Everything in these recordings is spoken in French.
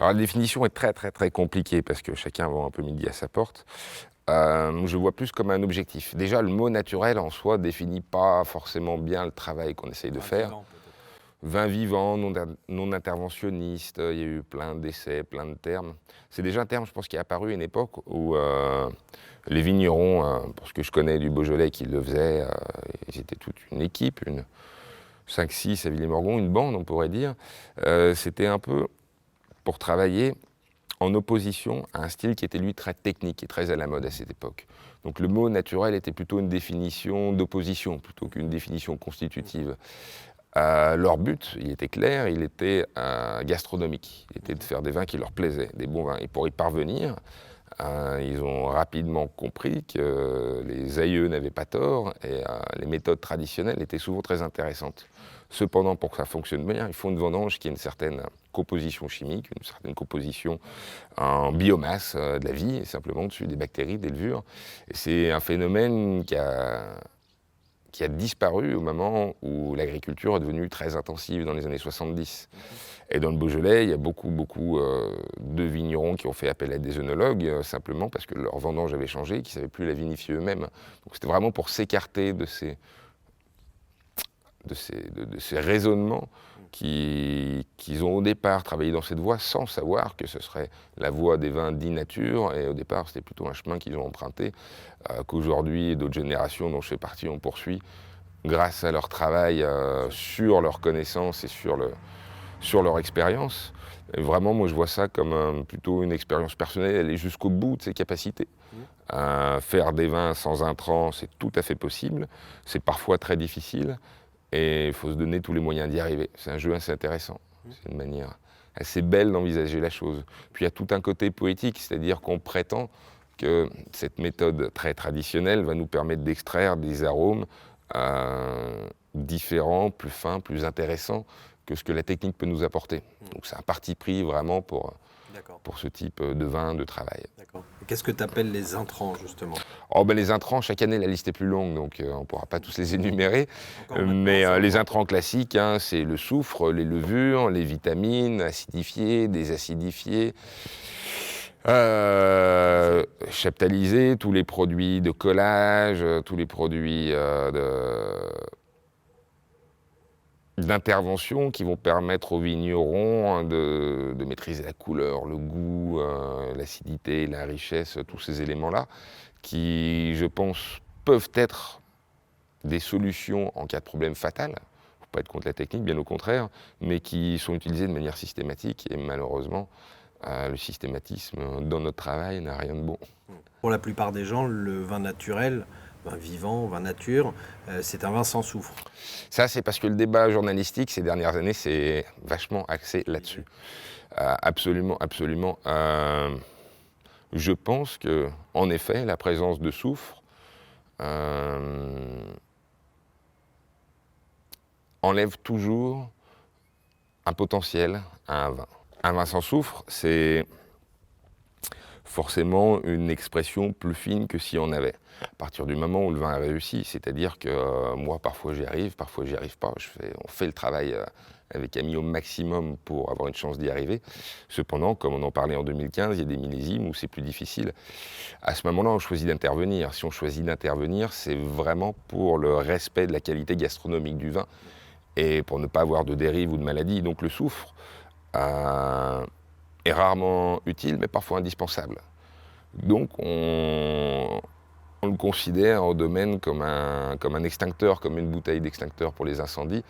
Alors la définition est très, très, très compliquée parce que chacun vend un peu midi à sa porte. Je vois plus comme un objectif. Déjà, le mot naturel en soi définit pas forcément bien le travail qu'on essaye de Vin faire. vivant peut-être. Vin vivant, non interventionniste, il y a eu plein d'essais, plein de termes. C'est déjà un terme, je pense, qui est apparu à une époque où les vignerons, pour ce que je connais du Beaujolais qui le faisaient, ils étaient toute une équipe, une 5-6 à Villemorgon, une bande on pourrait dire. C'était un peu pour travailler en opposition à un style qui était lui très technique et très à la mode à cette époque. Donc le mot naturel était plutôt une définition d'opposition plutôt qu'une définition constitutive. Leur but, il était clair, il était gastronomique. Il était de faire des vins qui leur plaisaient, des bons vins. Et pour y parvenir, ils ont rapidement compris que les aïeux n'avaient pas tort et les méthodes traditionnelles étaient souvent très intéressantes. Cependant, pour que ça fonctionne bien, il faut une vendange qui ait une certaine composition chimique, une certaine composition en biomasse de la vie, simplement dessus des bactéries, des levures. Et c'est un phénomène qui a disparu au moment où l'agriculture est devenue très intensive dans les années 70. Et dans le Beaujolais, il y a beaucoup de vignerons qui ont fait appel à des œnologues, simplement parce que leur vendange avait changé, qu'ils ne savaient plus la vinifier eux-mêmes. Donc c'était vraiment pour s'écarter de ces raisonnements qu'ils ont au départ travaillé dans cette voie sans savoir que ce serait la voie des vins dits nature. Et au départ, c'était plutôt un chemin qu'ils ont emprunté, qu'aujourd'hui, d'autres générations dont je fais partie, on poursuit grâce à leur travail sur leurs connaissances et sur leur expérience. Et vraiment, moi, je vois ça comme plutôt une expérience personnelle, aller jusqu'au bout de ses capacités. Faire des vins sans intrants, c'est tout à fait possible. C'est parfois très difficile. Et il faut se donner tous les moyens d'y arriver. C'est un jeu assez intéressant. C'est une manière assez belle d'envisager la chose. Puis il y a tout un côté poétique, c'est-à-dire qu'on prétend que cette méthode très traditionnelle va nous permettre d'extraire des arômes différents, plus fins, plus intéressants que ce que la technique peut nous apporter. Donc c'est un parti pris vraiment pour D'accord, ce type de vin, de travail. d'accord. Et qu'est-ce que tu appelles les intrants, justement? Oh ben les intrants, chaque année la liste est plus longue, donc on ne pourra pas tous les énumérer. Encore maintenant, Mais c'est les encore intrants classiques, c'est le soufre, les levures, les vitamines acidifiées, désacidifiées, chaptalisées, tous les produits de collage, tous les produits d'intervention qui vont permettre aux vignerons de maîtriser la couleur, le goût, l'acidité, la richesse, tous ces éléments-là, qui, je pense, peuvent être des solutions en cas de problème fatal. Il ne faut pas être contre la technique, bien au contraire, mais qui sont utilisés de manière systématique. Et malheureusement, le systématisme dans notre travail n'a rien de bon. Pour la plupart des gens, le vin naturel, vin vivant, vin nature, c'est un vin sans soufre. Ça, c'est parce que le débat journalistique ces dernières années s'est vachement axé là-dessus. Absolument, absolument. Je pense que, en effet, la présence de soufre enlève toujours un potentiel à un vin. Un vin sans soufre, c'est forcément une expression plus fine que si on avait. À partir du moment où le vin a réussi, c'est-à-dire que moi, parfois j'y arrive pas. On fait le travail avec Ami au maximum pour avoir une chance d'y arriver. Cependant, comme on en parlait en 2015, il y a des millésimes où c'est plus difficile. À ce moment-là, on choisit d'intervenir. Si on choisit d'intervenir, c'est vraiment pour le respect de la qualité gastronomique du vin et pour ne pas avoir de dérive ou de maladie. Donc le soufre est rarement utile, mais parfois indispensable. Donc on le considère au domaine comme un extincteur, comme une bouteille d'extincteur pour les incendies.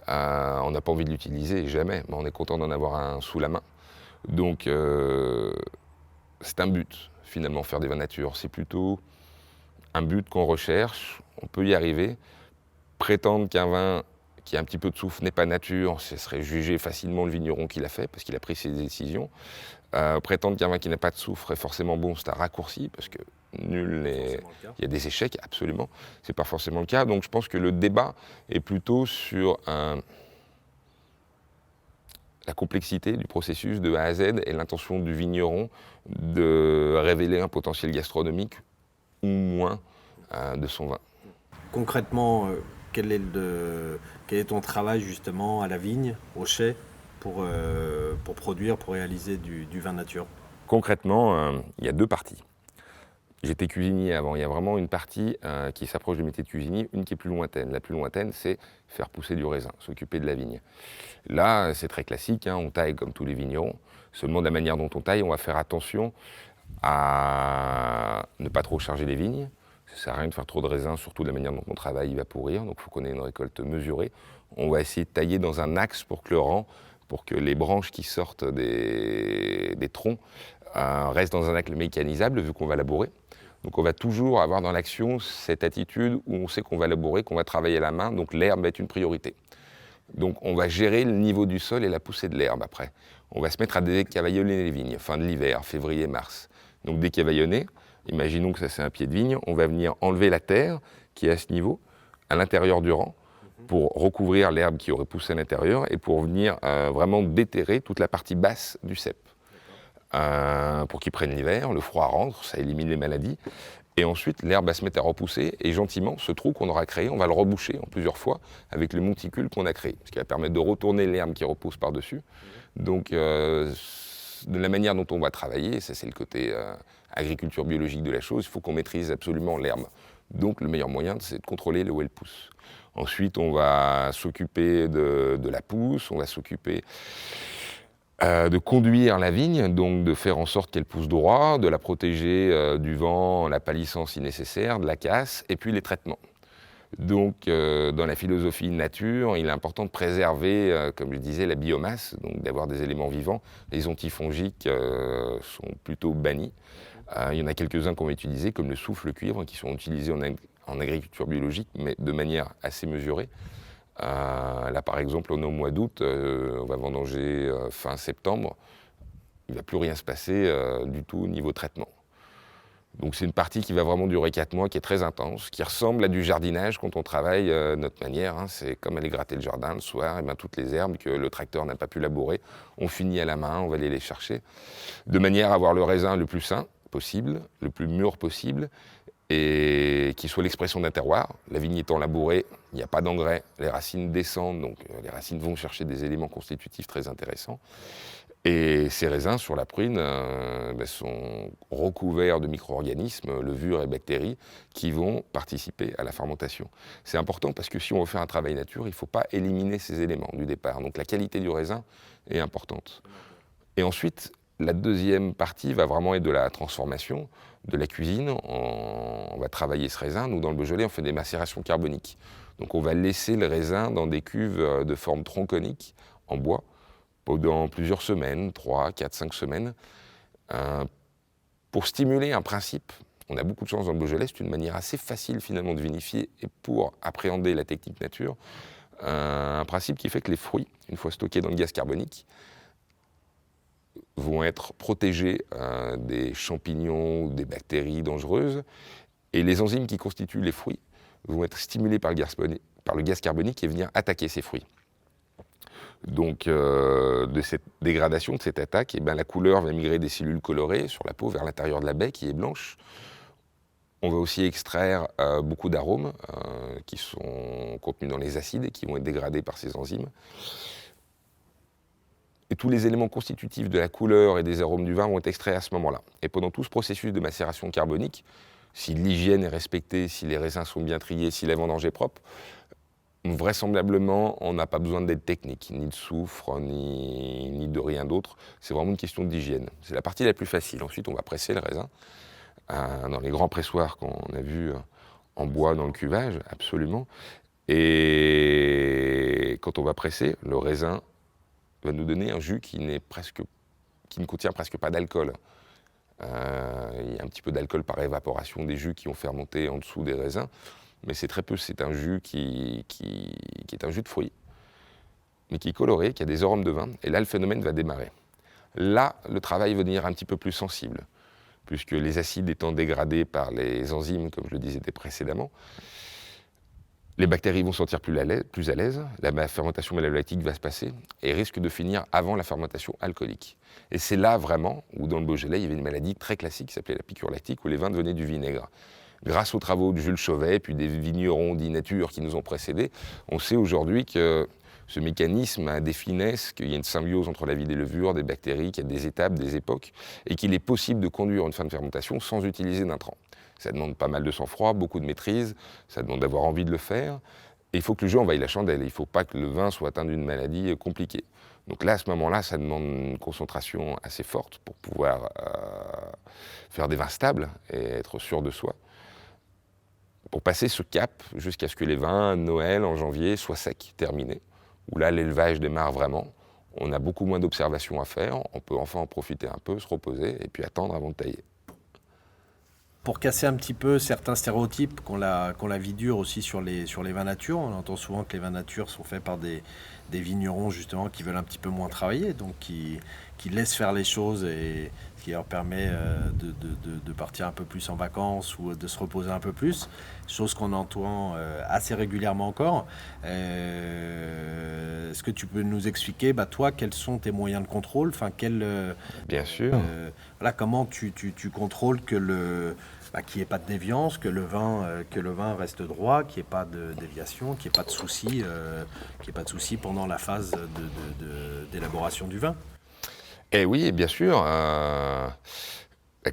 On n'a pas envie de l'utiliser, jamais, mais on est content d'en avoir un sous la main. Donc c'est un but, finalement, faire des vins nature. C'est plutôt un but qu'on recherche, on peut y arriver. Prétendre qu'un vin qui a un petit peu de soufre n'est pas nature, ce serait juger facilement le vigneron qui l'a fait, parce qu'il a pris ses décisions. Prétendre qu'un vin qui n'a pas de soufre est forcément bon, c'est un raccourci, parce que nul n'est... Il y a des échecs, absolument. C'est pas forcément le cas. Donc je pense que le débat est plutôt sur la complexité du processus de A à Z et l'intention du vigneron de révéler un potentiel gastronomique ou moins de son vin. Concrètement, quel est ton travail justement à la vigne, au chai? pour produire, pour réaliser du vin nature? Concrètement, il y a deux parties. J'étais cuisinier avant. Il y a vraiment une partie qui s'approche du métier de cuisinier, une qui est plus lointaine. La plus lointaine, c'est faire pousser du raisin, s'occuper de la vigne. Là, c'est très classique, hein, on taille comme tous les vignerons. Seulement, de la manière dont on taille, on va faire attention à ne pas trop charger les vignes. Ça ne sert à rien de faire trop de raisin, surtout de la manière dont on travaille, il va pourrir. Donc, il faut qu'on ait une récolte mesurée. On va essayer de tailler dans un axe pour que les branches qui sortent des troncs restent dans un axe mécanisable, vu qu'on va labourer. Donc on va toujours avoir dans l'action cette attitude où on sait qu'on va labourer, qu'on va travailler à la main, donc l'herbe va être une priorité. Donc on va gérer le niveau du sol et la poussée de l'herbe après. On va se mettre à décavaillonner les vignes, fin de l'hiver, février-mars. Donc décavaillonner, imaginons que ça c'est un pied de vigne, on va venir enlever la terre qui est à ce niveau, à l'intérieur du rang, pour recouvrir l'herbe qui aurait poussé à l'intérieur et pour venir vraiment déterrer toute la partie basse du cep. Pour qu'ils prennent l'hiver, le froid rentre, ça élimine les maladies. Et ensuite, l'herbe va se mettre à repousser et gentiment, ce trou qu'on aura créé, on va le reboucher en plusieurs fois avec le monticule qu'on a créé, ce qui va permettre de retourner l'herbe qui repousse par-dessus. Donc, de la manière dont on va travailler, ça c'est le côté agriculture biologique de la chose, il faut qu'on maîtrise absolument l'herbe. Donc, le meilleur moyen, c'est de contrôler là où elle pousse. Ensuite, on va s'occuper de la pousse, on va s'occuper de conduire la vigne, donc de faire en sorte qu'elle pousse droit, de la protéger du vent, la palissance si nécessaire, de la casse, et puis les traitements. Donc, dans la philosophie nature, il est important de préserver, comme je disais, la biomasse, donc d'avoir des éléments vivants. Les antifongiques sont plutôt bannis. Il y en a quelques-uns qu'on va utiliser, comme le soufre, le cuivre, qui sont utilisés en agriculture biologique, mais de manière assez mesurée. Là, par exemple, on est au mois d'août, on va vendanger fin septembre. Il ne va plus rien se passer du tout au niveau traitement. Donc c'est une partie qui va vraiment durer 4 mois, qui est très intense, qui ressemble à du jardinage quand on travaille notre manière. Hein. C'est comme aller gratter le jardin le soir, et bien toutes les herbes que le tracteur n'a pas pu labourer, on finit à la main, on va aller les chercher, de manière à avoir le raisin le plus sain possible, le plus mûr possible, et qui soit l'expression d'un terroir. La vigne étant labourée, il n'y a pas d'engrais, les racines descendent, donc les racines vont chercher des éléments constitutifs très intéressants. Et ces raisins sur la prune sont recouverts de micro-organismes, levures et bactéries, qui vont participer à la fermentation. C'est important parce que si on veut faire un travail nature, il ne faut pas éliminer ces éléments du départ. Donc la qualité du raisin est importante. Et ensuite, la deuxième partie va vraiment être de la transformation, de la cuisine. On va travailler ce raisin. Nous, dans le Beaujolais, on fait des macérations carboniques. Donc on va laisser le raisin dans des cuves de forme tronconique, en bois, pendant plusieurs semaines, 3, 4, 5 semaines, pour stimuler un principe. On a beaucoup de chance dans le Beaujolais, c'est une manière assez facile finalement de vinifier et pour appréhender la technique nature, un principe qui fait que les fruits, une fois stockés dans le gaz carbonique, vont être protégés des champignons ou des bactéries dangereuses, et les enzymes qui constituent les fruits vont être stimulées par le gaz carbonique et venir attaquer ces fruits. Donc, de cette dégradation, de cette attaque, la couleur va migrer des cellules colorées sur la peau vers l'intérieur de la baie qui est blanche. On va aussi extraire beaucoup d'arômes qui sont contenus dans les acides et qui vont être dégradés par ces enzymes. Et tous les éléments constitutifs de la couleur et des arômes du vin vont être extraits à ce moment-là. Et pendant tout ce processus de macération carbonique, si l'hygiène est respectée, si les raisins sont bien triés, si la vendange est propre, vraisemblablement, on n'a pas besoin d'aide technique, ni de soufre, ni de rien d'autre. C'est vraiment une question d'hygiène. C'est la partie la plus facile. Ensuite, on va presser le raisin dans les grands pressoirs qu'on a vus en bois dans le cuvage, absolument. Et quand on va presser, le raisin va nous donner un jus qui ne contient presque pas d'alcool. Il y a un petit peu d'alcool par évaporation des jus qui ont fermenté en dessous des raisins, mais c'est très peu, c'est un jus qui est un jus de fruits, mais qui est coloré, qui a des arômes de vin, et là le phénomène va démarrer. Là, le travail va devenir un petit peu plus sensible, puisque les acides étant dégradés par les enzymes, comme je le disais précédemment, les bactéries vont se sentir plus à l'aise, la fermentation malolactique va se passer et risque de finir avant la fermentation alcoolique. Et c'est là vraiment où dans le Beaujolais, il y avait une maladie très classique qui s'appelait la piqûre lactique, où les vins devenaient du vinaigre. Grâce aux travaux de Jules Chauvet, puis des vignerons dits nature qui nous ont précédés, on sait aujourd'hui que Ce mécanisme a des finesses, qu'il y a une symbiose entre la vie des levures, des bactéries, qu'il y a des étapes, des époques, et qu'il est possible de conduire une fin de fermentation sans utiliser d'intrants. Ça demande pas mal de sang-froid, beaucoup de maîtrise, ça demande d'avoir envie de le faire, et il faut que le jeu envahisse la chandelle, il ne faut pas que le vin soit atteint d'une maladie compliquée. Donc là, à ce moment-là, ça demande une concentration assez forte pour pouvoir faire des vins stables et être sûr de soi. Pour passer ce cap jusqu'à ce que les vins Noël en janvier soient secs, terminés, où là l'élevage démarre vraiment. On a beaucoup moins d'observations à faire, on peut enfin en profiter un peu, se reposer et puis attendre avant de tailler. Pour casser un petit peu certains stéréotypes qu'on la vie dure aussi sur les vins nature, on entend souvent que les vins nature sont faits par des vignerons justement qui veulent un petit peu moins travailler, donc qui laissent faire les choses et ce qui leur permet de partir un peu plus en vacances ou de se reposer un peu plus, chose qu'on entend assez régulièrement encore. Est-ce que tu peux nous expliquer, toi, quels sont tes moyens de contrôle, Bien sûr. voilà, comment tu contrôles que qu'il n'y ait pas de déviance, que le vin reste droit, qu'il n'y ait pas de déviation, qu'il n'y ait pas de soucis, pendant la phase d'élaboration du vin. Eh oui, bien sûr.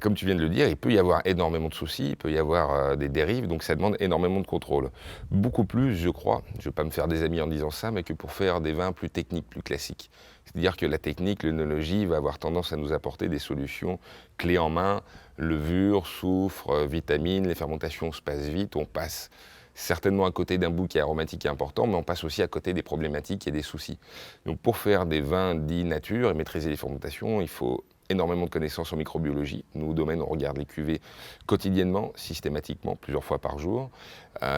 Comme tu viens de le dire, il peut y avoir énormément de soucis, il peut y avoir des dérives, donc ça demande énormément de contrôle. Beaucoup plus, je crois, je ne vais pas me faire des amis en disant ça, mais que pour faire des vins plus techniques, plus classiques. C'est-à-dire que la technique, l'œnologie va avoir tendance à nous apporter des solutions clés en main, levure, soufre, vitamines, les fermentations se passent vite, on passe certainement à côté d'un bouquet aromatique important, mais on passe aussi à côté des problématiques et des soucis. Donc pour faire des vins dits nature et maîtriser les fermentations, il faut énormément de connaissances en microbiologie. Nous, au domaine, on regarde les cuvées quotidiennement, systématiquement, plusieurs fois par jour.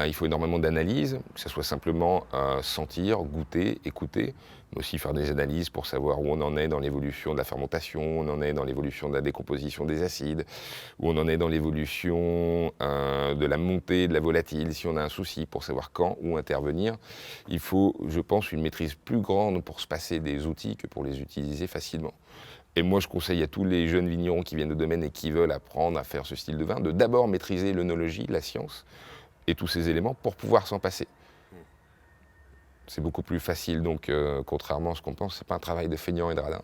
Il faut énormément d'analyses, que ce soit simplement sentir, goûter, écouter, mais aussi faire des analyses pour savoir où on en est dans l'évolution de la fermentation, où on en est dans l'évolution de la décomposition des acides, où on en est dans l'évolution de la montée de la volatile, si on a un souci, pour savoir quand, où intervenir. Il faut, je pense, une maîtrise plus grande pour se passer des outils que pour les utiliser facilement. Et moi, je conseille à tous les jeunes vignerons qui viennent au domaine et qui veulent apprendre à faire ce style de vin, de d'abord maîtriser l'œnologie, la science, et tous ces éléments pour pouvoir s'en passer. C'est beaucoup plus facile, donc contrairement à ce qu'on pense, c'est pas un travail de feignant et de radin.